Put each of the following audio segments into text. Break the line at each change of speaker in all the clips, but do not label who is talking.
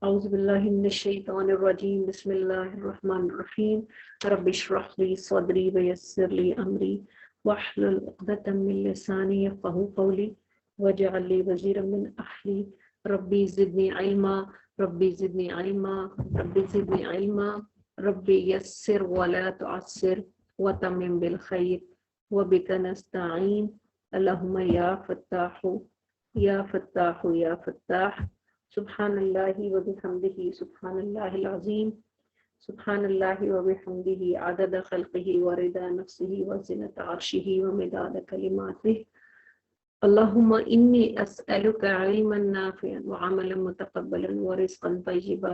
اعوذ باللہ من الشیطان الرجیم بسم اللہ الرحمن الرحیم رب اشرح لی صدری ویسر لی امری واحلل عقدۃ من لسانی یفقهوا قولی واجعل لی وزیرا من اہلی ربی زدنی علما ربی زدنی علما ربی زدنی علما ربی یسر ولا تعسر وتمم بالخیر وبک نستعین اللہم یا فتاح یا فتاح یا فتاح سبحان اللہ و بحمدہ سبحان اللہ العظیم سبحان اللہ و بحمدہ عدد خلقہ و رضا نفسہ و زنۃ عرشہ و مداد کلماتہ اللہم انی اسألک علما نافعا وعملا متقبلا ورزقا طیبا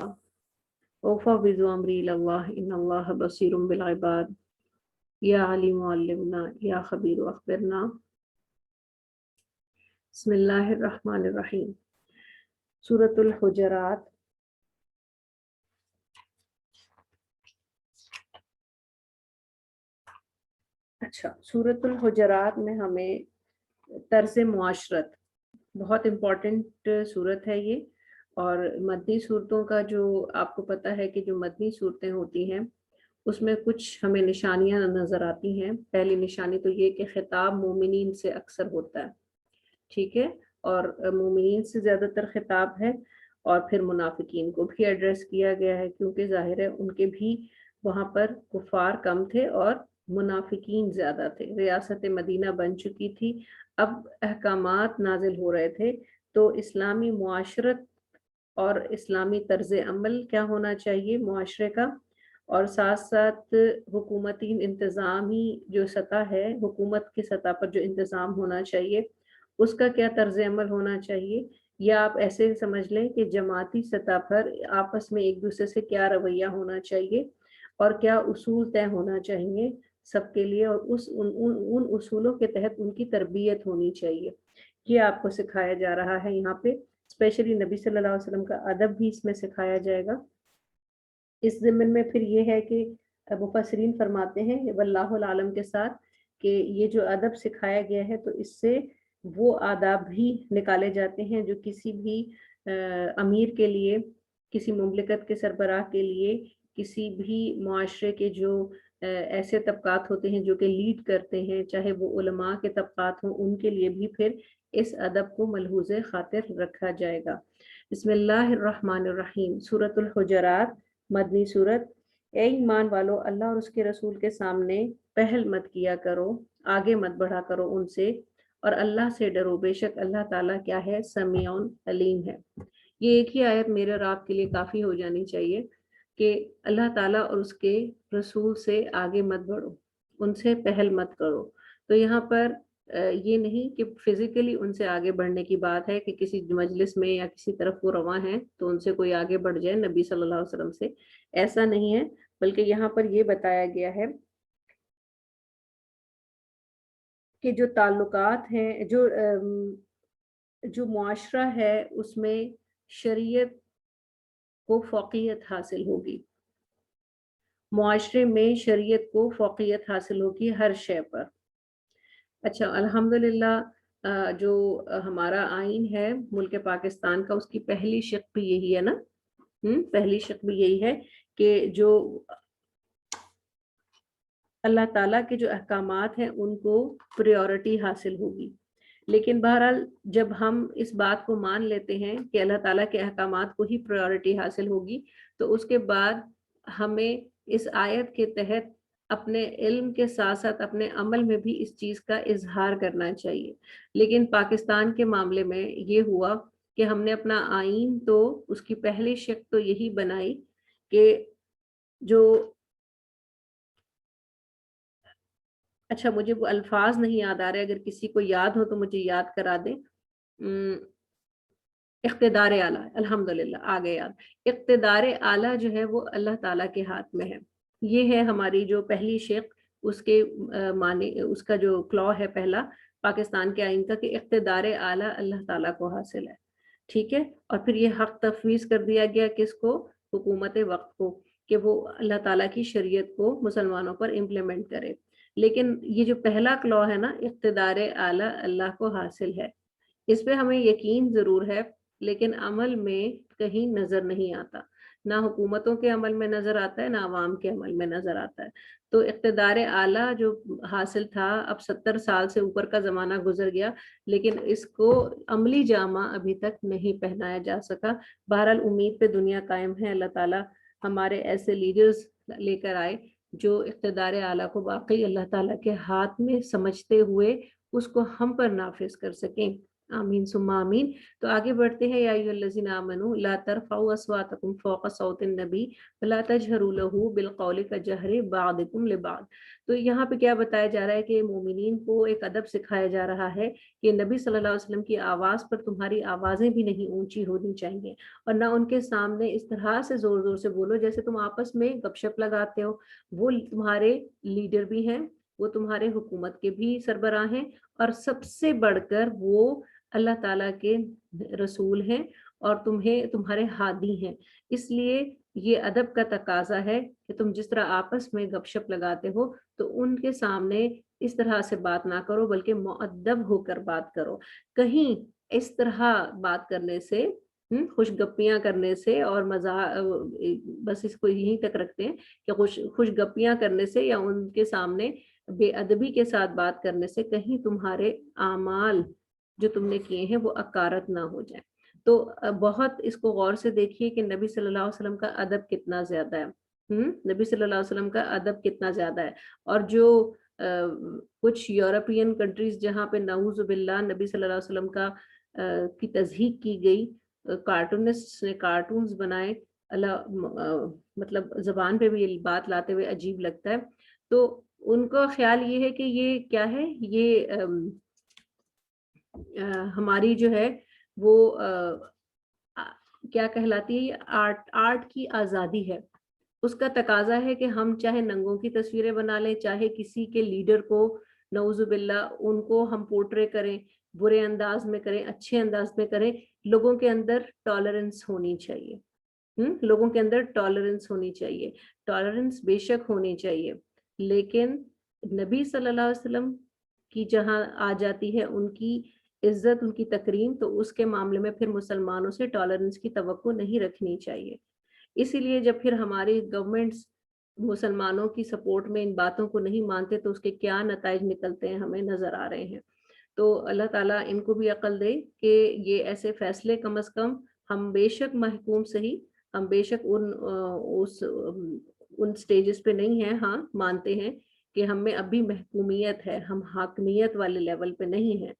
وافوض امری الی اللہ ان اللہ بصیر بالعباد یا علیم علمنا یا خبیر اخبرنا بسم اللہ الرحمن الرحیم سورۃ الحجرات سورۃ الحجرات میں ہمیں طرز معاشرت، بہت امپورٹنٹ صورت ہے یہ، اور مدنی صورتوں کا جو آپ کو پتہ ہے کہ جو مدنی صورتیں ہوتی ہیں اس میں کچھ ہمیں نشانیاں نظر آتی ہیں۔ پہلی نشانی تو یہ کہ خطاب مومنین سے اکثر ہوتا ہے، ٹھیک ہے، اور مومنین سے زیادہ تر خطاب ہے، اور پھر منافقین کو بھی ایڈریس کیا گیا ہے، کیونکہ ظاہر ہے ان کے بھی وہاں پر کفار کم تھے اور منافقین زیادہ تھے۔ ریاست مدینہ بن چکی تھی، اب احکامات نازل ہو رہے تھے، تو اسلامی معاشرت اور اسلامی طرز عمل کیا ہونا چاہیے معاشرے کا، اور ساتھ ساتھ حکومتی انتظامی جو سطح ہے، حکومت کی سطح پر جو انتظام ہونا چاہیے اس کا کیا طرز عمل ہونا چاہیے، یا آپ ایسے سمجھ لیں کہ جماعتی سطح پر آپس میں ایک دوسرے سے کیا رویہ ہونا چاہیے اور کیا اصول طے ہونا چاہیے سب کے لیے، اور ان اصولوں کے تحت ان کی تربیت ہونی چاہیے۔ یہ آپ کو سکھایا جا رہا ہے یہاں پہ، اسپیشلی نبی صلی اللہ علیہ وسلم کا ادب بھی اس میں سکھایا جائے گا۔ اس ضمن میں پھر یہ ہے کہ مفسرین فرماتے ہیں واللہ العالم کے ساتھ کہ یہ جو ادب سکھایا گیا ہے تو اس سے وہ آداب بھی نکالے جاتے ہیں جو کسی بھی امیر کے لیے، کسی مملکت کے سربراہ کے لیے، کسی بھی معاشرے کے جو ایسے طبقات ہوتے ہیں جو کہ لیڈ کرتے ہیں، چاہے وہ علماء کے طبقات ہوں، ان کے لیے بھی پھر اس ادب کو ملحوظ خاطر رکھا جائے گا۔ بسم اللہ الرحمن الرحیم، سورۃ الحجرات، مدنی سورت۔ اے ایمان والو، اللہ اور اس کے رسول کے سامنے پہل مت کیا کرو، آگے مت بڑھا کرو ان سے، اور اللہ سے ڈرو، بے شک اللہ تعالیٰ کیا ہے، سمیع علیم ہے۔ یہ ایک ہی آیت میرے اور آپ کے لیے کافی ہو جانی چاہیے کہ اللہ تعالیٰ اور اس کے رسول سے آگے مت بڑھو، ان سے پہل مت کرو۔ تو یہاں پر یہ نہیں کہ فزیکلی ان سے آگے بڑھنے کی بات ہے کہ کسی مجلس میں یا کسی طرف وہ رواں ہیں تو ان سے کوئی آگے بڑھ جائے نبی صلی اللہ علیہ وسلم سے، ایسا نہیں ہے، بلکہ یہاں پر یہ بتایا گیا ہے کہ جو تعلقات ہیں، جو معاشرہ ہے اس میں شریعت کو فوقیت حاصل ہوگی، معاشرے میں شریعت کو فوقیت حاصل ہوگی ہر شے پر۔ اچھا، الحمدللہ جو ہمارا آئین ہے ملک پاکستان کا، اس کی پہلی شق بھی یہی ہے نا، پہلی شق بھی یہی ہے کہ جو اللہ تعالیٰ کے جو احکامات ہیں ان کو پریورٹی حاصل ہوگی۔ لیکن بہرحال جب ہم اس بات کو مان لیتے ہیں کہ اللہ تعالیٰ کے احکامات کو ہی پریورٹی حاصل ہوگی، تو اس کے بعد ہمیں اس آیت کے تحت اپنے علم کے ساتھ ساتھ اپنے عمل میں بھی اس چیز کا اظہار کرنا چاہیے۔ لیکن پاکستان کے معاملے میں یہ ہوا کہ ہم نے اپنا آئین تو اس کی پہلی شق تو یہی بنائی کہ جو، اچھا مجھے وہ الفاظ نہیں یاد آ رہے، اگر کسی کو یاد ہو تو مجھے یاد کرا دیں۔ اقتدار اعلیٰ، الحمدللہ آ گئے یاد۔ اقتدار اعلیٰ جو ہے وہ اللہ تعالیٰ کے ہاتھ میں ہے، یہ ہے ہماری جو پہلی شق، اس کے معنی، اس کا جو کلا ہے پہلا پاکستان کے آئین کا کہ اقتدار اعلیٰ اللہ تعالیٰ کو حاصل ہے، ٹھیک ہے۔ اور پھر یہ حق تفویض کر دیا گیا کس کو، حکومت وقت کو، کہ وہ اللہ تعالیٰ کی شریعت کو مسلمانوں پر امپلیمنٹ کرے۔ لیکن یہ جو پہلا کلا ہے نا، اقتدار اعلیٰ اللہ کو حاصل ہے، اس پہ ہمیں یقین ضرور ہے، لیکن عمل میں کہیں نظر نہیں آتا، نہ حکومتوں کے عمل میں نظر آتا ہے، نہ عوام کے عمل میں نظر آتا ہے۔ تو اقتدار اعلیٰ جو حاصل تھا، اب 70 سال سے اوپر کا زمانہ گزر گیا، لیکن اس کو عملی جامہ ابھی تک نہیں پہنایا جا سکا۔ بہرحال امید پہ دنیا قائم ہے، اللہ تعالیٰ ہمارے ایسے لیڈرز لے کر آئے جو اقتدار اعلیٰ کو واقعی اللہ تعالیٰ کے ہاتھ میں سمجھتے ہوئے اس کو ہم پر نافذ کر سکیں۔ آمین ثم آمین۔ تو آگے بڑھتے ہیں۔ یا ایھا الذین آمنوا لا ترفعوا اصواتکم فوق صوت النبی ولا تجہروا لہ بالقول کجہر بعضکم لبعض۔ تو یہاں پہ کیا بتایا جا رہا ہے کہ مومنین کو ایک ادب سکھایا جا رہا ہے کہ نبی صلی اللہ علیہ وسلم کی آواز پر تمہاری آوازیں بھی نہیں اونچی ہونی چاہیے، اور نہ ان کے سامنے اس طرح سے زور زور سے بولو جیسے تم آپس میں گپ شپ لگاتے ہو۔ وہ تمہارے لیڈر بھی ہیں، وہ تمہارے حکومت کے بھی سربراہ ہیں، اور سب سے بڑھ کر وہ اللہ تعالیٰ کے رسول ہیں اور تمہارے ہادی ہیں۔ اس لیے یہ ادب کا تقاضا ہے کہ تم جس طرح آپس میں گپ شپ لگاتے ہو تو ان کے سامنے اس طرح سے بات نہ کرو، بلکہ مؤدب ہو کر بات کرو۔ کہیں اس طرح بات کرنے سے، خوش گپیاں کرنے سے، اور بس اس کو یہیں تک رکھتے ہیں کہ خوش گپیاں کرنے سے یا ان کے سامنے بے ادبی کے ساتھ بات کرنے سے کہیں تمہارے اعمال جو تم نے کیے ہیں وہ اکارت نہ ہو جائیں۔ تو بہت اس کو غور سے دیکھیے کہ نبی صلی اللہ علیہ وسلم کا ادب کتنا زیادہ ہے، نبی صلی اللہ علیہ وسلم کا ادب کتنا زیادہ ہے۔ اور جو کچھ یورپین کنٹریز جہاں پہ نعوذ باللہ نبی صلی اللہ علیہ وسلم کی تضحیک کی گئی، کارٹونسٹ نے کارٹونز بنائے، مطلب زبان پہ بھی یہ بات لاتے ہوئے عجیب لگتا ہے۔ تو ان کا خیال یہ ہے کہ یہ کیا ہے، یہ ہماری جو ہے وہ کیا کہلاتی ہے، آرٹ کی آزادی ہے۔ اس کا تقاضا ہے کہ ہم چاہے ننگوں کی تصویریں بنا لیں، چاہے کسی کے لیڈر کو نعوذ باللہ ان کو ہم پورٹرے کریں، برے انداز میں کریں، اچھے انداز میں کریں، لوگوں کے اندر ٹالرنس ہونی چاہیے۔ لوگوں کے اندر ٹالرنس ہونی چاہیے، ٹالرنس بے شک ہونی چاہیے، لیکن نبی صلی اللہ علیہ وسلم کی جہاں آ جاتی ہے ان کی عزت، ان کی تکریم، تو اس کے معاملے میں پھر مسلمانوں سے ٹالرنس کی توقع نہیں رکھنی چاہیے۔ اسی لیے جب پھر ہماری گورنمنٹس مسلمانوں کی سپورٹ میں ان باتوں کو نہیں مانتے تو اس کے کیا نتائج نکلتے ہیں ہمیں نظر آ رہے ہیں۔ تو اللہ تعالیٰ ان کو بھی عقل دے کہ یہ ایسے فیصلے کم از کم، ہم بے شک محکوم صحیح، ہم بے شک ان سٹیجز پہ نہیں ہیں، ہاں مانتے ہیں کہ ہم میں اب بھی محکومیت ہے، ہم حاکمیت والے لیول پہ نہیں ہیں،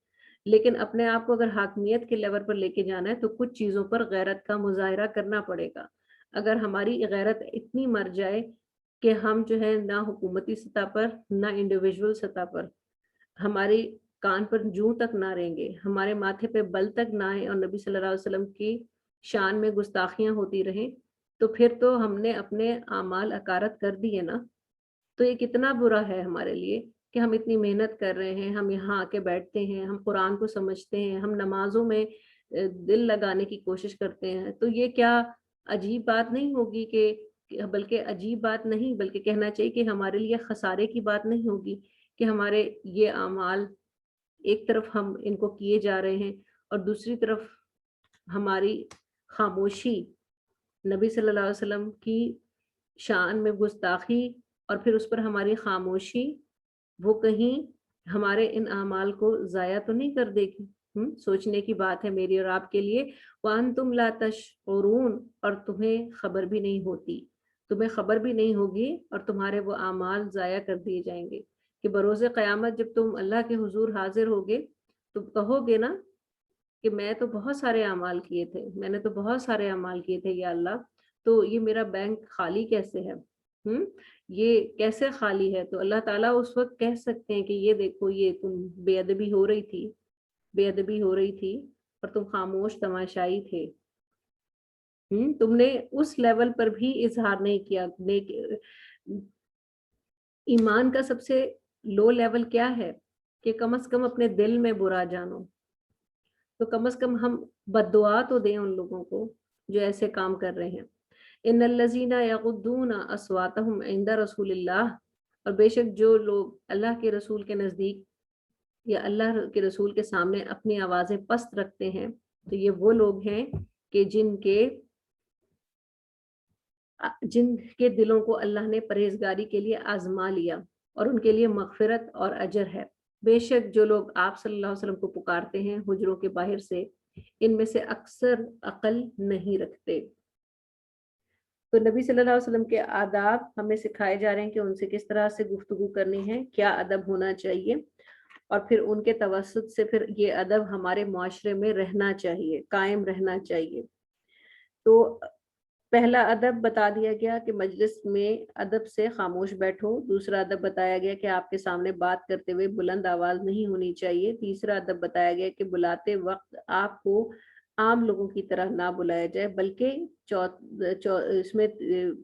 لیکن اپنے آپ کو اگر حاکمیت کے لیول پر لے کے جانا ہے تو کچھ چیزوں پر غیرت کا مظاہرہ کرنا پڑے گا۔ اگر ہماری غیرت اتنی مر جائے کہ ہم جو ہے نہ حکومتی سطح پر نہ انڈیویجول سطح پر ہماری کان پر جوں تک نہ رہیں گے، ہمارے ماتھے پہ بل تک نہ آئے، اور نبی صلی اللہ علیہ وسلم کی شان میں گستاخیاں ہوتی رہیں، تو پھر تو ہم نے اپنے اعمال اکارت کر دیے نا۔ تو یہ کتنا برا ہے ہمارے لیے کہ ہم اتنی محنت کر رہے ہیں، ہم یہاں آ کے بیٹھتے ہیں، ہم قرآن کو سمجھتے ہیں، ہم نمازوں میں دل لگانے کی کوشش کرتے ہیں، تو یہ کیا عجیب بات نہیں ہوگی بلکہ عجیب بات نہیں بلکہ کہنا چاہیے کہ ہمارے لیے خسارے کی بات نہیں ہوگی کہ ہمارے یہ اعمال ایک طرف ہم ان کو کیے جا رہے ہیں اور دوسری طرف ہماری خاموشی نبی صلی اللہ علیہ وسلم کی شان میں گستاخی اور پھر اس پر ہماری خاموشی وہ کہیں ہمارے ان اعمال کو ضائع تو نہیں کر دے گی۔ سوچنے کی بات ہے میری اور آپ کے لیے۔ وَأَنْتُمْ لَا تَشْعُرُونَ، اور تمہیں خبر بھی نہیں ہوتی، تمہیں خبر بھی نہیں ہوگی اور تمہارے وہ اعمال ضائع کر دیے جائیں گے کہ بروز قیامت جب تم اللہ کے حضور حاضر ہوگے تو کہو گے نا کہ میں تو بہت سارے اعمال کیے تھے، میں نے تو بہت سارے اعمال کیے تھے یا اللہ، تو یہ میرا بینک خالی کیسے ہے، یہ کیسے خالی ہے؟ تو اللہ تعالیٰ اس وقت کہہ سکتے ہیں کہ یہ دیکھو، یہ تم بے ادبی ہو رہی تھی، بے ادبی ہو رہی تھی اور تم خاموش تماشائی تھے، تم نے اس لیول پر بھی اظہار نہیں کیا۔ ایمان کا سب سے لو لیول کیا ہے کہ کم از کم اپنے دل میں برا جانو، تو کم از کم ہم بد دعا تو دیں ان لوگوں کو جو ایسے کام کر رہے ہیں۔ ان الذین یغضون اصواتهم عند رسول اللہ، اور بے شک جو لوگ اللہ کے رسول کے نزدیک یا اللہ کے رسول کے سامنے اپنی آوازیں پست رکھتے ہیں، تو یہ وہ لوگ ہیں کہ جن کے دلوں کو اللہ نے پرہیزگاری کے لیے آزما لیا اور ان کے لیے مغفرت اور اجر ہے۔ بے شک جو لوگ آپ صلی اللہ علیہ وسلم کو پکارتے ہیں حجروں کے باہر سے، ان میں سے اکثر عقل نہیں رکھتے۔ تو نبی صلی اللہ علیہ وسلم کے آداب ہمیں سکھائے جا رہے ہیں کہ ان سے کس طرح سے گفتگو کرنی ہے، کیا ادب ہونا چاہیے، اور پھر ان کے توسط سے پھر یہ ادب ہمارے معاشرے میں رہنا چاہیے، قائم رہنا چاہیے۔ تو پہلا ادب بتا دیا گیا کہ مجلس میں ادب سے خاموش بیٹھو۔ دوسرا ادب بتایا گیا کہ آپ کے سامنے بات کرتے ہوئے بلند آواز نہیں ہونی چاہیے۔ تیسرا ادب بتایا گیا کہ بلاتے وقت آپ کو عام لوگوں کی طرح نہ بلایا جائے، بلکہ اس میں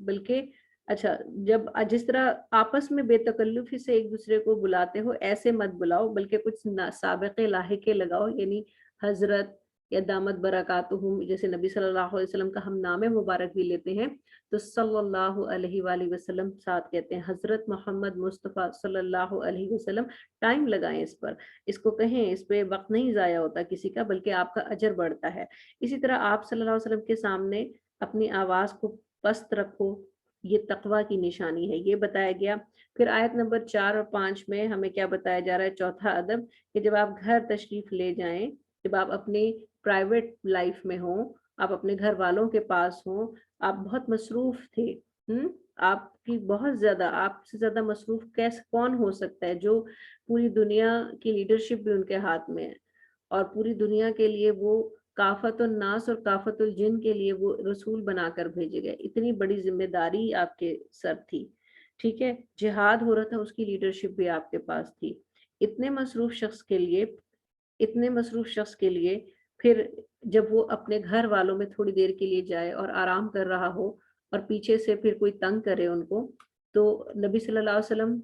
بلکہ اچھا جب جس طرح آپس میں بے تکلفی سے ایک دوسرے کو بلاتے ہو ایسے مت بلاؤ، بلکہ کچھ سابقے لاحقے لگاؤ، یعنی حضرت یا دامت برکاتہم، جیسے نبی صلی اللہ علیہ وسلم کا ہم نام مبارک بھی لیتے ہیں تو صلی اللہ علیہ وآلہ وسلم ساتھ کہتے ہیں، حضرت محمد مصطفیٰ صلی اللہ علیہ وسلم۔ ٹائم لگائیں اس پر، اس کو کہیں، اس پہ وقت نہیں ضائع ہوتا کسی کا، بلکہ آپ کا اجر بڑھتا ہے۔ اسی طرح آپ صلی اللہ علیہ وسلم کے سامنے اپنی آواز کو پست رکھو، یہ تقوی کی نشانی ہے، یہ بتایا گیا۔ پھر آیت نمبر 4 اور 5 میں ہمیں کیا بتایا جا رہا ہے؟ چوتھا ادب کہ جب آپ گھر تشریف لے جائیں، جب آپ اپنی پرائیویٹ لائف میں ہوں، آپ اپنے گھر والوں کے پاس ہوں، آپ بہت مصروف تھے، آپ کی بہت زیادہ، آپ سے زیادہ مصروف کون ہو سکتا ہے، جو پوری دنیا کی لیڈرشپ بھی ان کے ہاتھ میں ہے، اور پوری دنیا کے لیے وہ کافت الناس اور کافت الجن کے لیے وہ رسول بنا کر بھیجے گئے۔ اتنی بڑی ذمہ داری آپ کے سر تھی، ٹھیک ہے، جہاد ہو رہا تھا، اس کی لیڈرشپ بھی آپ کے پاس تھی۔ اتنے مصروف شخص کے لیے پھر جب وہ اپنے گھر والوں میں تھوڑی دیر کے لیے جائے اور آرام کر رہا ہو اور پیچھے سے پھر کوئی تنگ کرے ان کو، تو نبی صلی اللہ علیہ وسلم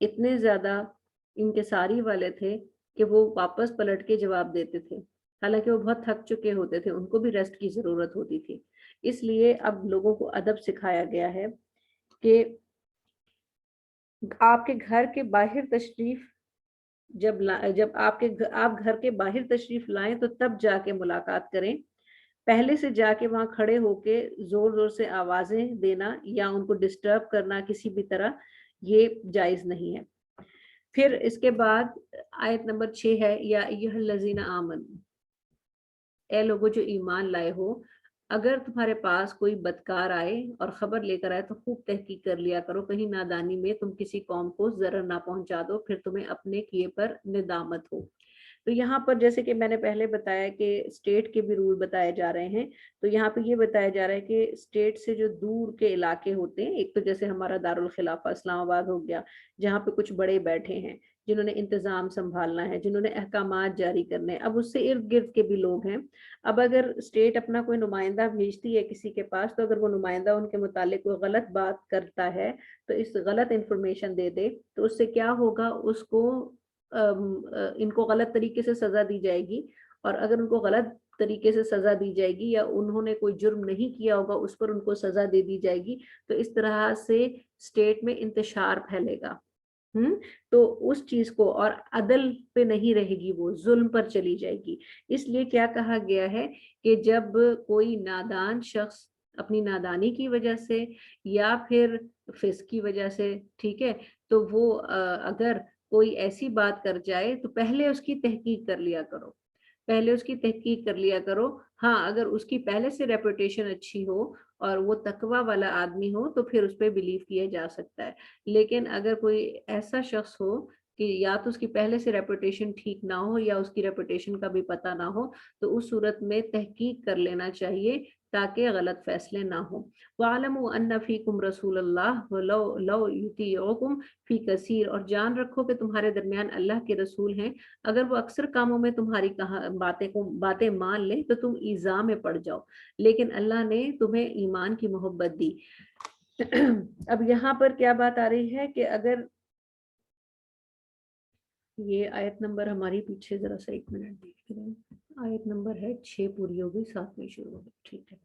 اتنے زیادہ انکساری والے تھے کہ وہ واپس پلٹ کے جواب دیتے تھے، حالانکہ وہ بہت تھک چکے ہوتے تھے، ان کو بھی ریسٹ کی ضرورت ہوتی تھی۔ اس لیے اب لوگوں کو ادب سکھایا گیا ہے کہ آپ کے گھر کے باہر تشریف جب آپ گھر کے باہر تشریف لائیں تو تب جا کے ملاقات کریں، پہلے سے جا کے وہاں کھڑے ہو کے زور زور سے آوازیں دینا یا ان کو ڈسٹرب کرنا کسی بھی طرح، یہ جائز نہیں ہے۔ پھر اس کے بعد آیت نمبر 6 ہے، یا ایھا الذین آمنوا، اے لوگوں جو ایمان لائے ہو، اگر تمہارے پاس کوئی بدکار آئے اور خبر لے کر آئے تو خوب تحقیق کر لیا کرو، کہیں نادانی میں تم کسی قوم کو ضرر نہ پہنچا دو، پھر تمہیں اپنے کیے پر ندامت ہو۔ تو یہاں پر جیسے کہ میں نے پہلے بتایا کہ اسٹیٹ کے بھی رول بتائے جا رہے ہیں، تو یہاں پہ یہ بتایا جا رہا ہے کہ اسٹیٹ سے جو دور کے علاقے ہوتے ہیں، ایک تو جیسے ہمارا دارالخلافہ اسلام آباد ہو گیا، جہاں پہ کچھ بڑے بیٹھے ہیں جنہوں نے انتظام سنبھالنا ہے، جنہوں نے احکامات جاری کرنے ہیں، اب اس سے ارد گرد کے بھی لوگ ہیں۔ اب اگر اسٹیٹ اپنا کوئی نمائندہ بھیجتی ہے کسی کے پاس، تو اگر وہ نمائندہ ان کے متعلق کوئی غلط بات کرتا ہے تو اس غلط انفارمیشن دے دے، تو اس سے کیا ہوگا، اس کو ان کو غلط طریقے سے سزا دی جائے گی، اور اگر ان کو غلط طریقے سے سزا دی جائے گی یا انہوں نے کوئی جرم نہیں کیا ہوگا اس پر ان کو سزا دے دی جائے گی، تو اس طرح سے اسٹیٹ میں انتشار پھیلے گا، تو اس چیز کو، اور عدل پہ نہیں رہے گی، وہ ظلم پر چلی جائے گی۔ اس لیے کیا کہا گیا ہے کہ جب کوئی نادان شخص اپنی نادانی کی وجہ سے یا پھر فسق کی وجہ سے، ٹھیک ہے، تو وہ اگر کوئی ایسی بات کر جائے تو پہلے اس کی تحقیق کر لیا کرو، ہاں اگر اس کی پہلے سے ریپوٹیشن اچھی ہو اور وہ تقوی والا آدمی ہو تو پھر اس پہ بلیو کیا جا سکتا ہے، لیکن اگر کوئی ایسا شخص ہو کہ یا تو اس کی پہلے سے ریپوٹیشن ٹھیک نہ ہو یا اس کی ریپوٹیشن کا بھی پتہ نہ ہو، تو اس صورت میں تحقیق کر لینا چاہیے تاکہ غلط فیصلے نہ ہوں۔ وَاعْلَمُوا أَنَّ فِيكُمْ رَسُولَ اللَّهِ وَلَوْ يُطِيعُكُمْ فِي كَثِيرٍ، اور جان رکھو کہ تمہارے درمیان اللہ کے رسول ہیں، اگر وہ اکثر کاموں میں تمہاری باتیں مان لیں تو تم ایذا میں پڑ جاؤ، لیکن اللہ نے تمہیں ایمان کی محبت دی۔ اب یہاں پر کیا بات آ رہی ہے کہ اگر یہ آیت نمبر ہماری پیچھے ذرا سا ایک منٹ دیکھ رہے ہیں، آیت نمبر ہے 6 پوری ہوگی، 7 میں شروع ہوگی، ٹھیک ہے۔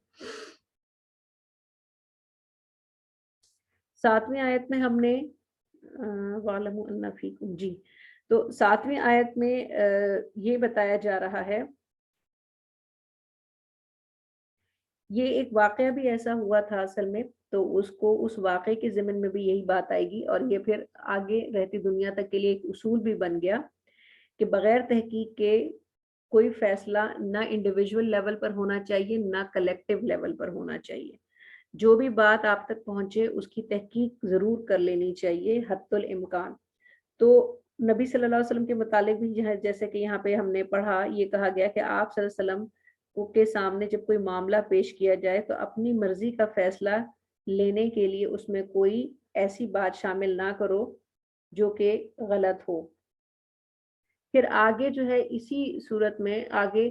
7ویں آیت میں ہم نے وَاعْلَمُوا أَنَّ فِيكُمْ، جی، تو 7ویں آیت میں یہ بتایا جا رہا ہے یہ ایک واقعہ بھی ایسا ہوا تھا اصل میں، تو اس کو اس واقعے کے ضمن میں بھی یہی بات آئے گی، اور یہ پھر آگے رہتی دنیا تک کے لیے ایک اصول بھی بن گیا کہ بغیر تحقیق کے کوئی فیصلہ نہ انڈیویجول لیول پر ہونا چاہیے نہ کلیکٹیو لیول پر ہونا چاہیے. جو بھی بات آپ تک پہنچے اس کی تحقیق ضرور کر لینی چاہیے حتی الامکان. تو نبی صلی اللہ علیہ وسلم کے متعلق بھی جیسے کہ یہاں پہ ہم نے پڑھا، یہ کہا گیا کہ آپ صلی اللہ علیہ وسلم کے سامنے جب کوئی معاملہ پیش کیا جائے تو اپنی مرضی کا فیصلہ لینے کے لیے اس میں کوئی ایسی بات شامل نہ کرو جو کہ غلط ہو. پھر آگے جو ہے اسی صورت میں آگے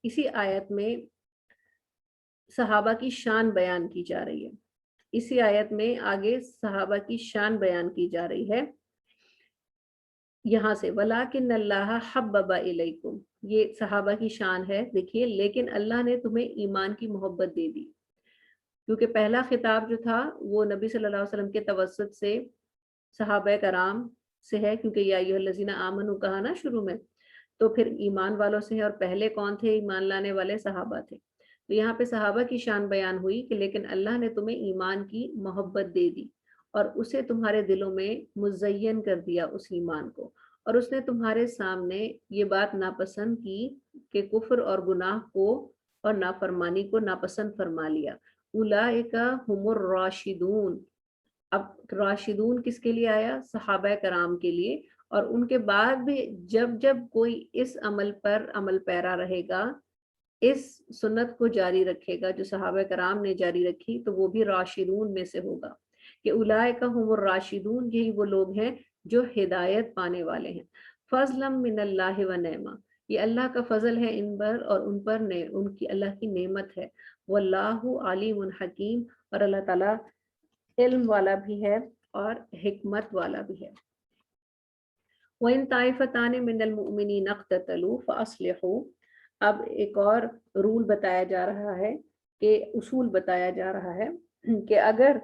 اسی آیت میں صحابہ کی شان بیان کی جا رہی ہے. اسی آیت میں آگے صحابہ کی شان بیان کی جا رہی ہے یہاں سے، وَلَٰكِنَّ اللَّهَ حَبَّبَ إِلَيْكُمْ، یہ صحابہ کی شان ہے. دیکھیے، لیکن اللہ نے تمہیں ایمان کی محبت دے دی، کیونکہ پہلا خطاب جو تھا وہ نبی صلی اللہ علیہ وسلم کے توسط سے صحابہ کرام سے ہے، کیونکہ یا ایھا الذین آمنوا کہا نا شروع میں، تو پھر ایمان والوں سے ہے، اور پہلے کون تھے ایمان لانے والے؟ صحابہ تھے. تو یہاں پہ صحابہ کی شان بیان ہوئی کہ لیکن اللہ نے تمہیں ایمان کی محبت دے دی اور اسے تمہارے دلوں میں مزین کر دیا اس ایمان کو، اور اس نے تمہارے سامنے یہ بات ناپسند کی کہ کفر اور گناہ کو اور نافرمانی کو ناپسند فرما لیا. اولئک هم الراشدون. اب راشدون کس کے لیے آیا؟ صحابہ کرام کے لیے. اور ان کے بعد بھی جب کوئی اس عمل پر عمل پیرا رہے گا، اس سنت کو جاری رکھے گا جو صحابہ کرام نے جاری رکھی، تو وہ بھی راشدون میں سے ہوگا. کہ اولئک هم الراشدون، یہی وہ لوگ ہیں جو ہدایت پانے والے ہیں. فضلا من اللہ و نعمہ، یہ اللہ کا فضل ہے ان پر، اور ان پر ان کی اللہ کی نعمت ہے. واللہ علیم حکیم، اور اللہ تعالیٰ علم والا بھی ہے اور حکمت والا بھی ہے. وَإِن طَائِفَتَانِ مِنَ الْمُؤْمِنِينَ اقْتَتَلُوا فَأَصْلِحُوا. اب ایک اور رول بتایا جا رہا ہے، کہ اصول بتایا جا رہا ہے کہ اگر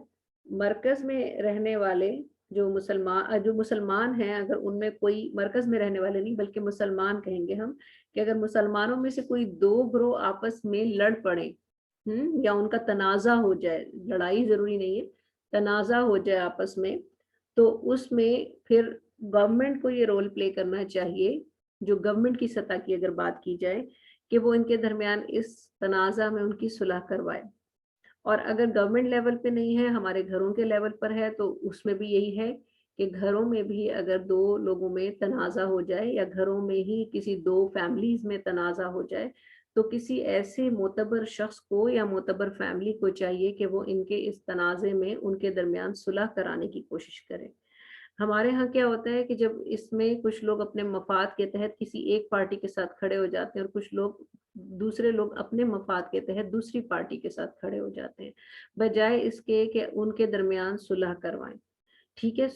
مرکز میں رہنے والے جو مسلمان ہیں، اگر ان میں کوئی مرکز میں رہنے والے نہیں بلکہ مسلمان کہیں گے ہم، کہ اگر مسلمانوں میں سے کوئی دو گروہ آپس میں لڑ پڑے یا ان کا تنازع ہو جائے، لڑائی ضروری نہیں ہے، تنازع ہو جائے آپس میں، تو اس میں پھر گورنمنٹ کو یہ رول پلے کرنا چاہیے، جو گورنمنٹ کی سطح کی اگر بات کی جائے، کہ وہ ان کے درمیان اس تنازع میں ان کی صلح کروائے. اور اگر گورنمنٹ لیول پہ نہیں ہے، ہمارے گھروں کے لیول پر ہے، تو اس میں بھی یہی ہے کہ گھروں میں بھی اگر دو لوگوں میں تنازع ہو جائے، یا گھروں میں ہی کسی دو فیملیز میں تنازع ہو جائے، تو کسی ایسے معتبر شخص کو یا معتبر فیملی کو چاہیے کہ وہ ان کے اس تنازع میں ان کے درمیان صلح کرانے کی کوشش کرے. ہمارے ہاں کیا ہوتا ہے کہ جب اس میں کچھ لوگ اپنے مفاد کے تحت کسی ایک پارٹی کے ساتھ کھڑے ہو جاتے ہیں، اور کچھ دوسرے لوگ اپنے مفاد کے تحت دوسری پارٹی کے ساتھ کھڑے ہو جاتے ہیں، بجائے اس کے کہ ان کے درمیان صلح کروائیں. ٹھیک ہے،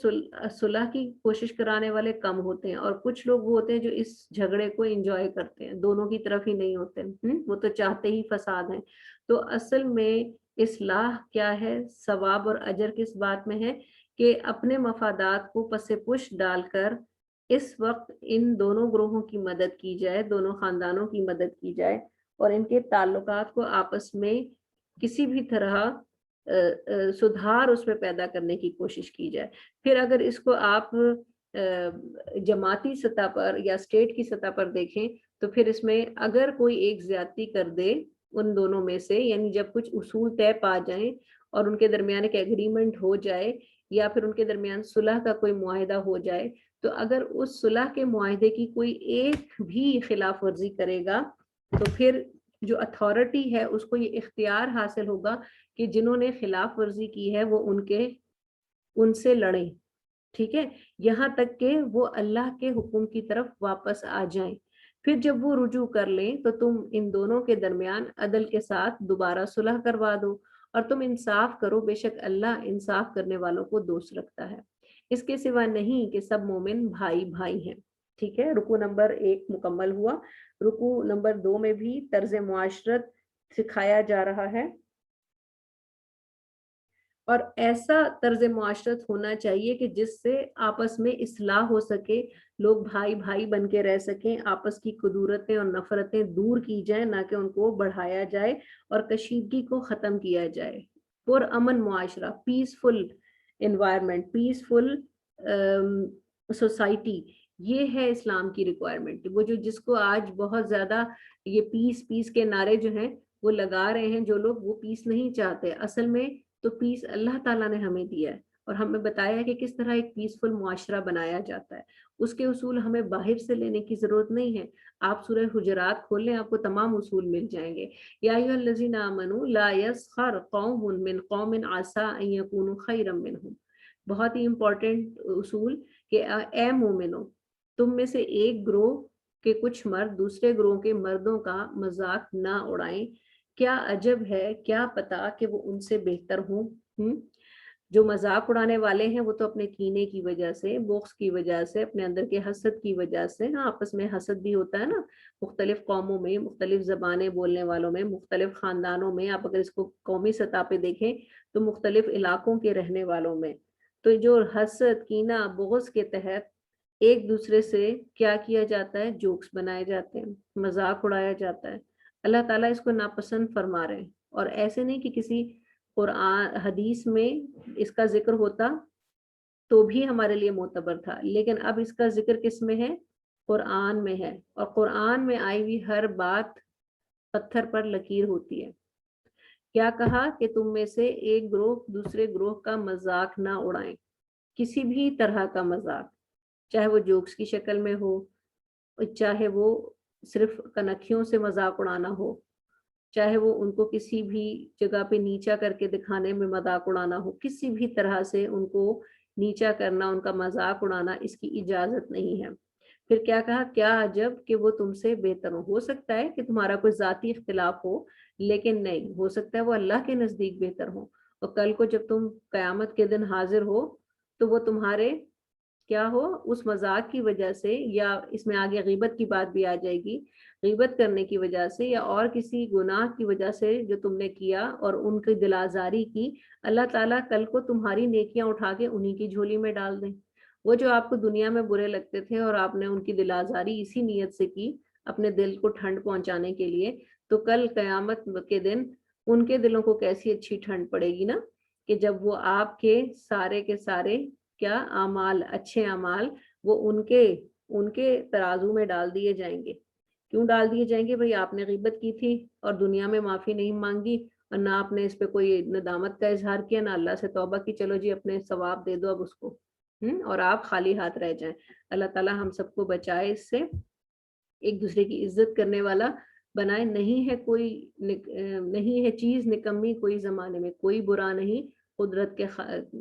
صلح کی کوشش کرانے والے کم ہوتے ہیں، اور کچھ لوگ وہ ہوتے ہیں جو اس جھگڑے کو انجوائے کرتے ہیں، دونوں کی طرف ہی نہیں ہوتے، وہ تو چاہتے ہی فساد ہیں. تو اصل میں اصلاح کیا ہے، ثواب اور اجر کس بات میں ہے؟ کہ اپنے مفادات کو پس پش ڈال کر اس وقت ان دونوں گروہوں کی مدد کی جائے، دونوں خاندانوں کی مدد کی جائے، اور ان کے تعلقات کو آپس میں کسی بھی طرح سدھار اس میں پیدا کرنے کی کوشش کی جائے. پھر اگر اس کو آپ جماعتی سطح پر یا اسٹیٹ کی سطح پر دیکھیں، تو پھر اس میں اگر کوئی ایک زیادتی کر دے ان دونوں میں سے، یعنی جب کچھ اصول طے پا جائیں اور ان کے درمیان ایک ایگریمنٹ ہو جائے، یا پھر ان کے درمیان صلح کا کوئی معاہدہ ہو جائے، تو اگر اس صلح کے معاہدے کی کوئی ایک بھی خلاف ورزی کرے گا، تو پھر جو اتھارٹی ہے اس کو یہ اختیار حاصل ہوگا کہ جنہوں نے خلاف ورزی کی ہے وہ ان سے لڑیں. ٹھیک ہے، یہاں تک کہ وہ اللہ کے حکم کی طرف واپس آ جائیں. پھر جب وہ رجوع کر لیں تو تم ان دونوں کے درمیان عدل کے ساتھ دوبارہ صلح کروا دو، اور تم انصاف کرو، بے شک اللہ انصاف کرنے والوں کو دوست رکھتا ہے. اس کے سوا نہیں کہ سب مومن بھائی بھائی ہیں. ٹھیک ہے، رکوع نمبر 1 مکمل ہوا. رکوع نمبر 2 میں بھی طرز معاشرت سکھایا جا رہا ہے، اور ایسا طرز معاشرت ہونا چاہیے کہ جس سے آپس میں اصلاح ہو سکے، لوگ بھائی بھائی بن کے رہ سکیں، آپس کی قدورتیں اور نفرتیں دور کی جائیں، نہ کہ ان کو بڑھایا جائے اور کشیدگی کو ختم کیا جائے۔ پرامن معاشرہ، پیسفل انوائرمنٹ، پیسفل سوسائٹی، یہ ہے اسلام کی ریکوائرمنٹ۔ وہ جو جس کو آج بہت زیادہ یہ پیس پیس کے نعرے جو ہیں وہ لگا رہے ہیں جو لوگ، وہ پیس نہیں چاہتے اصل میں۔ تو پیس اللہ تعالیٰ نے ہمیں دیا ہے اور ہمیں بتایا ہے کہ کس طرح ایک پیسفل معاشرہ بنایا جاتا ہے۔ اس کے اصول ہمیں باہر سے لینے کی ضرورت نہیں ہے۔ آپ سورہ حجرات کھول لیں، آپ کو تمام اصول مل جائیں گے۔ یا ایھا الذین آمنوا لا یسخر قوم من قوم عسى ان یکونوا خیرا منهم، بہت ہی امپورٹنٹ اصول کہ اے مومنو، تم میں سے ایک گروہ کے کچھ مرد دوسرے گروہ کے مردوں کا مذاق نہ اڑائیں، کیا عجب ہے، کیا پتا کہ وہ ان سے بہتر ہوں۔ جو مذاق اڑانے والے ہیں وہ تو اپنے کینے کی وجہ سے، بغض کی وجہ سے، اپنے اندر کے حسد کی وجہ سے، ہاں آپس میں حسد بھی ہوتا ہے نا، مختلف قوموں میں، مختلف زبانیں بولنے والوں میں، مختلف خاندانوں میں، آپ اگر اس کو قومی سطح پہ دیکھیں تو مختلف علاقوں کے رہنے والوں میں، تو جو حسد، کینہ، بغض کے تحت ایک دوسرے سے کیا کیا جاتا ہے، جوکس بنائے جاتے ہیں، مذاق اڑایا جاتا ہے۔ اللہ تعالیٰ اس کو ناپسند فرما رہے ہیں، اور ایسے نہیں کہ کسی قرآن حدیث میں اس کا ذکر ہوتا تو بھی ہمارے لیے معتبر تھا، لیکن اب اس کا ذکر کس میں ہے؟ قرآن میں ہے، اور قرآن میں آئی ہوئی ہر بات پتھر پر لکیر ہوتی ہے۔ کیا کہا کہ تم میں سے ایک گروہ دوسرے گروہ کا مذاق نہ اڑائیں، کسی بھی طرح کا مذاق، چاہے وہ جوکس کی شکل میں ہو، چاہے وہ صرف کنکھیوں سے مذاق اڑانا ہو، چاہے وہ ان کو کسی بھی جگہ پہ نیچا کر کے دکھانے میں مذاق اڑانا ہو، کسی بھی طرح سے ان کو نیچا کرنا، ان کا مذاق اڑانا، اس کی اجازت نہیں ہے۔ پھر کیا کہا، کیا عجب کہ وہ تم سے بہتر ہو سکتا ہے کہ تمہارا کوئی ذاتی اختلاف ہو، لیکن نہیں ہو سکتا ہے وہ اللہ کے نزدیک بہتر ہو، اور کل کو جب تم قیامت کے دن حاضر ہو تو وہ تمہارے کیا ہو، اس مذاق کی وجہ سے، یا اس میں آگے غیبت کی بات بھی آ جائے گی، غیبت کرنے کی وجہ سے یا اور کسی گناہ کی وجہ سے جو تم نے کیا اور ان کی دل آزاری کی، اللہ تعالیٰ کل کو تمہاری نیکیاں اٹھا کے انہی کی جھولی میں ڈال دیں۔ وہ جو آپ کو دنیا میں برے لگتے تھے اور آپ نے ان کی دل آزاری اسی نیت سے کی، اپنے دل کو ٹھنڈ پہنچانے کے لیے، تو کل قیامت کے دن ان کے دلوں کو کیسی اچھی ٹھنڈ پڑے گی نا، کہ جب وہ آپ کے سارے کیا اعمال، اچھے اعمال، وہ ان کے ترازو میں ڈال دیے جائیں گے۔ کیوں ڈال دیے جائیں گے؟ بھئی آپ نے غیبت کی تھی اور دنیا میں معافی نہیں مانگی، اور نہ آپ نے اس پہ کوئی ندامت کا اظہار کیا، نہ اللہ سے توبہ کی، چلو جی اپنے ثواب دے دو اب اس کو، اور آپ خالی ہاتھ رہ جائیں۔ اللہ تعالیٰ ہم سب کو بچائے اس سے، ایک دوسرے کی عزت کرنے والا بنائے۔ نہیں ہے کوئی نہیں ہے چیز نکمی کوئی زمانے میں، کوئی برا نہیں قدرت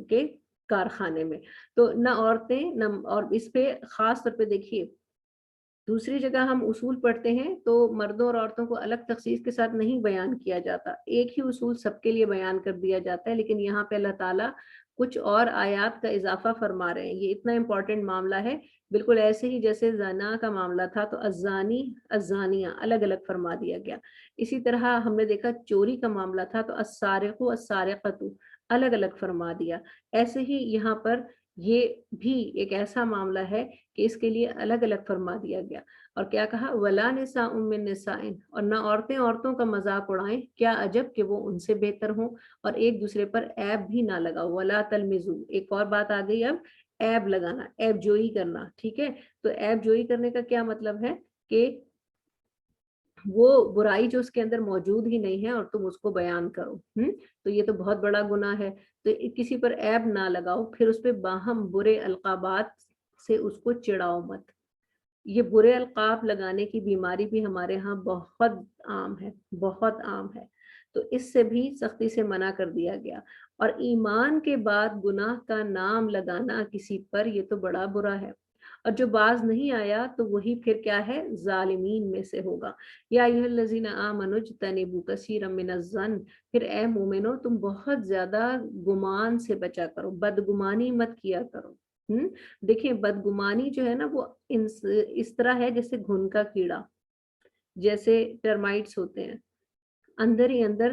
کے کارخانے میں۔ تو نہ عورتیں نہ، اور اس پہ خاص طور پہ دیکھیے، دوسری جگہ ہم اصول پڑھتے ہیں تو مردوں اور عورتوں کو الگ تخصیص کے ساتھ نہیں بیان کیا جاتا، ایک ہی اصول سب کے لیے بیان کر دیا جاتا ہے، لیکن یہاں پہ اللہ تعالیٰ کچھ اور آیات کا اضافہ فرما رہے ہیں۔ یہ اتنا امپورٹنٹ معاملہ ہے، بالکل ایسے ہی جیسے زنا کا معاملہ تھا تو الزانی الزانیہ الگ الگ فرما دیا گیا، اسی طرح ہم نے دیکھا چوری کا معاملہ تھا تو السارق السارقۃ الگ الگ فرما دیا۔ ایسے ہی یہاں پر یہ بھی ایک ایسا معاملہ ہے کہ اس کے لیے الگ الگ فرما دیا گیا۔ اور کیا کہا، ولا نساء من نساء، اور نہ عورتیں عورتوں کا مذاق اڑائیں، کیا عجب کہ وہ ان سے بہتر ہوں، اور ایک دوسرے پر عیب بھی نہ لگاؤ، ولا تلمزوا، ایک اور بات آ گئی اب، عیب لگانا، عیب جوئی کرنا، ٹھیک ہے۔ تو عیب جوئی کرنے کا کیا مطلب ہے کہ وہ برائی جو اس کے اندر موجود ہی نہیں ہے اور تم اس کو بیان کرو، تو یہ تو بہت بڑا گناہ ہے۔ تو کسی پر عیب نہ لگاؤ، پھر اس پہ باہم برے القابات سے اس کو چڑھاؤ مت۔ یہ برے القاب لگانے کی بیماری بھی ہمارے ہاں بہت عام ہے، بہت عام ہے، تو اس سے بھی سختی سے منع کر دیا گیا۔ اور ایمان کے بعد گناہ کا نام لگانا کسی پر، یہ تو بڑا برا ہے، اور جو باز نہیں آیا تو وہی پھر کیا ہے، ظالمین میں سے ہوگا۔ یا ایھا الذین آمنوا اجتنبوا کثیرا من الظن، پھر اے مومنو تم بہت زیادہ گمان سے بچا کرو، بدگمانی مت کیا کرو۔ دیکھیں بدگمانی جو ہے نا وہ اس طرح ہے جیسے گھن کا کیڑا، جیسے ٹرمائٹس ہوتے ہیں، اندر ہی اندر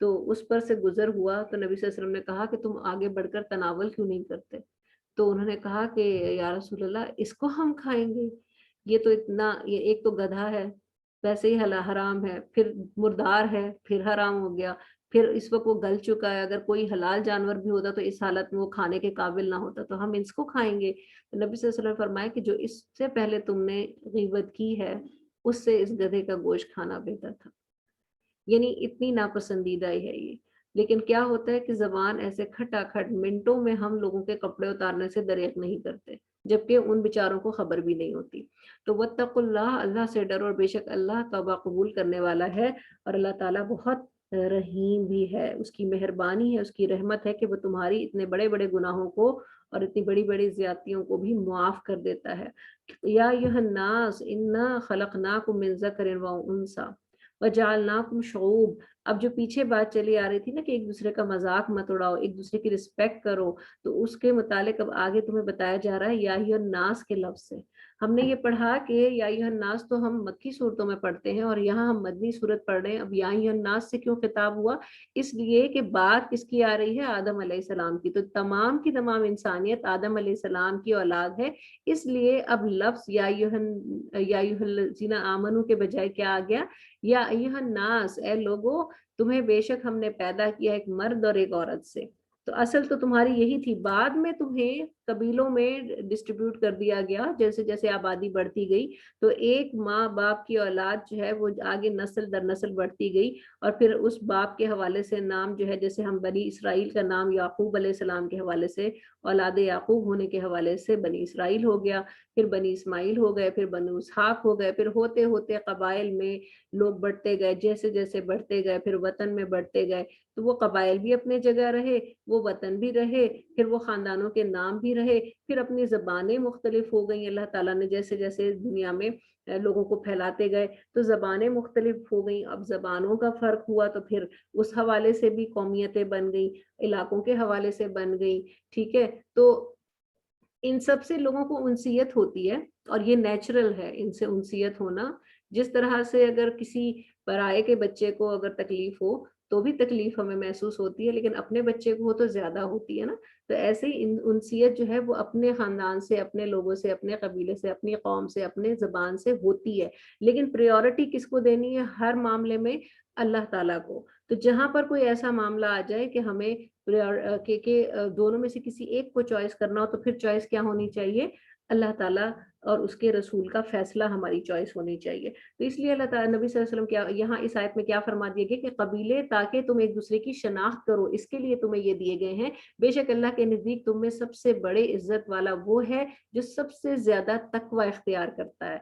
تو اس پر سے گزر ہوا تو نبی صلی اللہ علیہ وسلم نے کہا کہ تم آگے بڑھ کر تناول کیوں نہیں کرتے؟ تو انہوں نے کہا کہ یا رسول اللہ اس کو ہم کھائیں گے، یہ تو اتنا، یہ ایک تو گدھا ہے ویسے ہی حرام ہے، پھر مردار ہے پھر حرام ہو گیا، پھر اس وقت وہ گل چکا ہے، اگر کوئی حلال جانور بھی ہوتا تو اس حالت میں وہ کھانے کے قابل نہ ہوتا، تو ہم اس کو کھائیں گے؟ تو نبی صلی اللہ علیہ وسلم نے فرمایا کہ جو اس سے پہلے تم نے غیبت کی ہے اس سے اس گدھے کا گوشت کھانا بہتر تھا، یعنی اتنی ناپسندیدہ ہی ہے یہ۔ لیکن کیا ہوتا ہے کہ زبان ایسے کھٹا کھٹ منٹوں میں ہم لوگوں کے کپڑے اتارنے سے دریغ نہیں کرتے، جبکہ ان بیچاروں کو خبر بھی نہیں ہوتی۔ تو واتقوا اللہ، اللہ سے ڈرو، اور بے شک اللہ توبہ قبول کرنے والا ہے، اور اللہ تعالیٰ بہت رحیم بھی ہے، اس کی مہربانی ہے، اس کی رحمت ہے کہ وہ تمہاری اتنے بڑے بڑے گناہوں کو اور اتنی بڑی بڑی زیادتیوں کو بھی معاف کر دیتا ہے۔ یا ایھا الناس انا خلقناکم من ذکر و انثی وجعلناکم شعوب، اب جو پیچھے بات چلی آ رہی تھی نا کہ ایک دوسرے کا مذاق مت اڑاؤ، ایک دوسرے کی رسپیکٹ کرو، تو اس کے متعلق اب آگے تمہیں بتایا جا رہا ہے یا ایھا الناس کے لفظ سے۔ ہم نے یہ پڑھا کہ یا ایھا الناس تو ہم مکی صورتوں میں پڑھتے ہیں، اور یہاں ہم مدنی صورت پڑھ رہے ہیں، اب یا ایھا الناس سے کیوں خطاب ہوا؟ اس لیے کہ بات کس کی آ رہی ہے؟ آدم علیہ السلام کی، تو تمام کی تمام انسانیت آدم علیہ السلام کی اولاد ہے، اس لیے اب لفظ یا ایھا الذین آمنو کے بجائے کیا آ گیا؟ یا ایھا الناس، اے لوگو، تمہیں بے شک ہم نے پیدا کیا ایک مرد اور ایک عورت سے۔ تو اصل تو تمہاری یہی تھی، بعد میں تمہیں قبیلوں میں ڈسٹریبیوٹ کر دیا گیا، جیسے جیسے آبادی بڑھتی گئی تو ایک ماں باپ کی اولاد جو ہے وہ آگے نسل در نسل بڑھتی گئی، اور پھر اس باپ کے حوالے سے نام جو ہے، جیسے ہم بنی اسرائیل کا نام یعقوب علیہ السلام کے حوالے سے، اولاد یعقوب ہونے کے حوالے سے بنی اسرائیل ہو گیا، پھر بنی اسماعیل ہو گئے، پھر بنو اسحاق ہو گئے، پھر ہوتے ہوتے قبائل میں لوگ بڑھتے گئے، جیسے جیسے بڑھتے گئے پھر وطن میں بڑھتے گئے، تو وہ قبائل بھی اپنے جگہ رہے، وہ وطن بھی رہے، پھر وہ خاندانوں کے نام بھی رہے، پھر اپنی زبانیں مختلف ہو گئیں، اللہ تعالیٰ نے جیسے جیسے دنیا میں لوگوں کو پھیلاتے گئے تو زبانیں مختلف ہو گئیں، اب زبانوں کا فرق ہوا تو پھر اس حوالے سے بھی قومیتیں بن گئیں، علاقوں کے حوالے سے بن گئیں، ٹھیک ہے؟ تو ان سب سے لوگوں کو انسیت ہوتی ہے، اور یہ نیچرل ہے ان سے انسیت ہونا، جس طرح سے اگر کسی پرائے کے بچے کو اگر تکلیف ہو تو بھی تکلیف ہمیں محسوس ہوتی ہے، لیکن اپنے بچے کو ہو تو زیادہ ہوتی ہے نا، تو ایسے ہی انسیت جو ہے وہ اپنے خاندان سے، اپنے لوگوں سے، اپنے قبیلے سے، اپنی قوم سے، اپنے زبان سے ہوتی ہے، لیکن پریورٹی کس کو دینی ہے ہر معاملے میں؟ اللہ تعالیٰ کو۔ تو جہاں پر کوئی ایسا معاملہ آ جائے کہ ہمیں کہ دونوں میں سے کسی ایک کو چوائس کرنا ہو، تو پھر چوائس کیا ہونی چاہیے؟ اللہ تعالیٰ اور اس کے رسول کا فیصلہ ہماری چوائس ہونی چاہیے۔ تو اس لیے اللہ تعالیٰ نبی صلی اللہ علیہ وسلم کیا یہاں اس آیت میں کیا فرما دیا گیا کہ قبیلے تاکہ تم ایک دوسرے کی شناخت کرو، اس کے لیے تمہیں یہ دیے گئے ہیں، بے شک اللہ کے نزدیک تم میں سب سے بڑے عزت والا وہ ہے جو سب سے زیادہ تقوی اختیار کرتا ہے۔